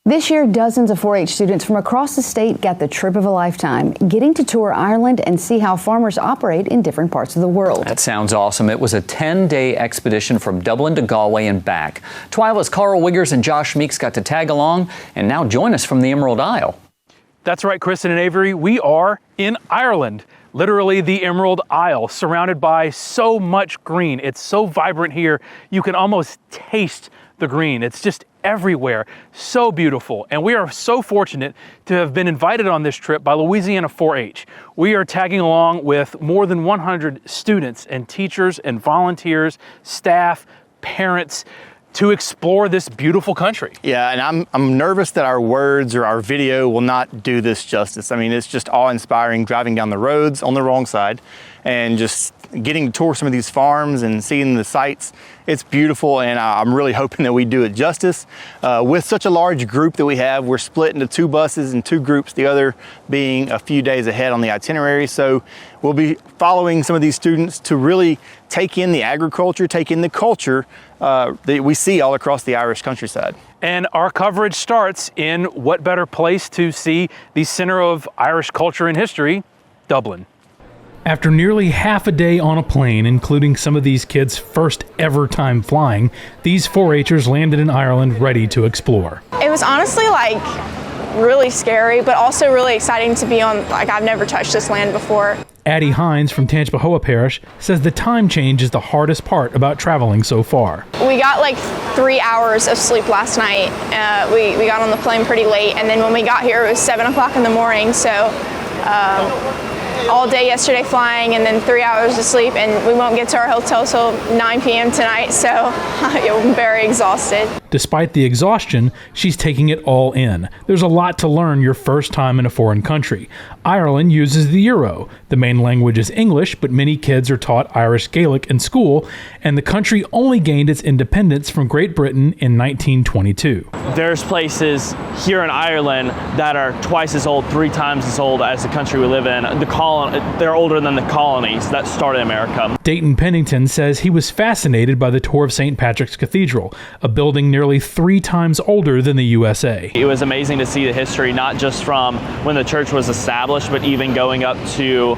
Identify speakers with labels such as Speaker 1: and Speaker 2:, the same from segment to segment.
Speaker 1: This year, dozens of 4-H students from across the state got the trip of a lifetime, getting to tour Ireland and see how farmers operate in different parts of the world.
Speaker 2: That sounds awesome. It was a 10-day expedition from Dublin to Galway and back. TWILA's Karl, Wiggers, and Josh Meeks got to tag along and now join us from the Emerald Isle.
Speaker 3: That's right, Kristen and Avery. We are in Ireland, literally the Emerald Isle, surrounded by so much green. It's so vibrant here, you can almost taste the green. It's just everywhere. So beautiful. And we are so fortunate to have been invited on this trip by Louisiana 4-H. We are tagging along with more than 100 students and teachers and volunteers, staff, parents, to explore this beautiful country.
Speaker 4: Yeah, and I'm nervous that our words or our video will not do this justice. I mean, it's just awe-inspiring driving down the roads on the wrong side and just getting to tour some of these farms and seeing the sights. It's beautiful, and I'm really hoping that we do it justice. With such a large group that we have, we're split into 2 buses and 2 groups, the other being a few days ahead on the itinerary. So we'll be following some of these students to really take in the agriculture, take in the culture that we see all across the Irish countryside.
Speaker 3: And our coverage starts in what better place to see the center of Irish culture and history, Dublin.
Speaker 5: After nearly half a day on a plane, including some of these kids' first ever time flying, these 4-Hers landed in Ireland ready to explore.
Speaker 6: It was honestly like really scary, but also really exciting to be on, like I've never touched this land before.
Speaker 5: Addie Hines from Tangipahoa Parish says the time change is the hardest part about traveling so far.
Speaker 6: We got like 3 hours of sleep last night. We got on the plane pretty late, and then when we got here it was 7 o'clock in the morning, so all day yesterday flying and then 3 hours of sleep, and we won't get to our hotel till 9 p.m. tonight, so I'm very exhausted.
Speaker 5: Despite the exhaustion, she's taking it all in. There's a lot to learn your first time in a foreign country. Ireland uses the euro. The main language is English, but many kids are taught Irish Gaelic in school, and the country only gained its independence from Great Britain in 1922.
Speaker 7: There's places here in Ireland that are twice as old, 3 times as old as the country we live in. They're older than the colonies that started America.
Speaker 5: Dayton Pennington says he was fascinated by the tour of St. Patrick's Cathedral, a building nearly 3 times older than the USA.
Speaker 7: It was amazing to see the history, not just from when the church was established, but even going up to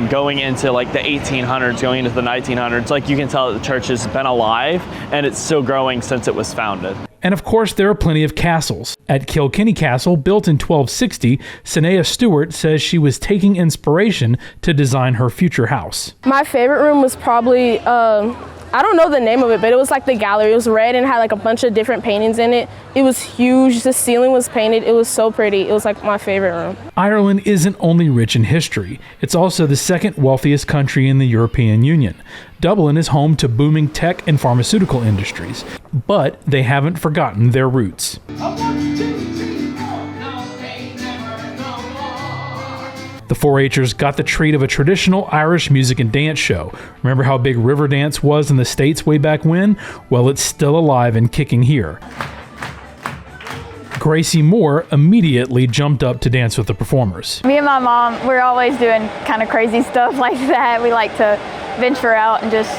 Speaker 7: going into like the 1800s, going into the 1900s. Like, you can tell that the church has been alive and it's still growing since it was founded.
Speaker 5: And of course, there are plenty of castles. At Kilkenny Castle, built in 1260, Sanea Stewart says she was taking inspiration to design her future house.
Speaker 8: My favorite room was probably, I don't know the name of it, but it was like the gallery. It was red and had like a bunch of different paintings in it. It was huge. The ceiling was painted. It was so pretty. It was like my favorite room. Ireland isn't only rich in history. It's also the 2nd wealthiest country in the European Union. Dublin is home to booming tech and pharmaceutical industries, but they haven't forgotten their roots. The 4-Hers got the treat of a traditional Irish music and dance show. Remember how big river dance was in the States way back when? Well, it's still alive and kicking here. Gracie Moore immediately jumped up to dance with the performers.
Speaker 9: Me and my mom, we're always doing kind of crazy stuff like that. We like to venture out and just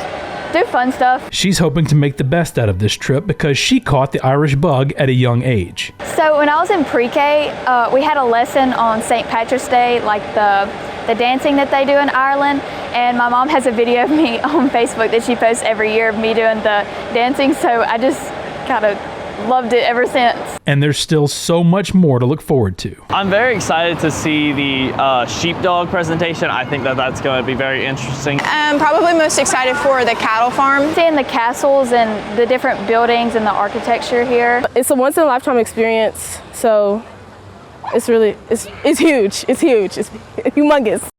Speaker 9: do fun stuff. She's hoping to make the best out of this trip because she caught the Irish bug at a young age.
Speaker 10: So when I was in pre-K, we had a lesson on St. Patrick's Day, like the dancing that they do in Ireland, and my mom has a video of me on Facebook that she posts every year of me doing the dancing, so I just kind of loved it ever since.
Speaker 5: And there's still so much more to look forward to.
Speaker 7: I'm very excited to see the sheepdog presentation. I think that that's going to be very interesting.
Speaker 6: I'm probably most excited for the cattle farm.
Speaker 10: Seeing the castles and the different buildings and the architecture here.
Speaker 8: It's a once-in-a-lifetime experience, so it's huge. It's huge. It's humongous.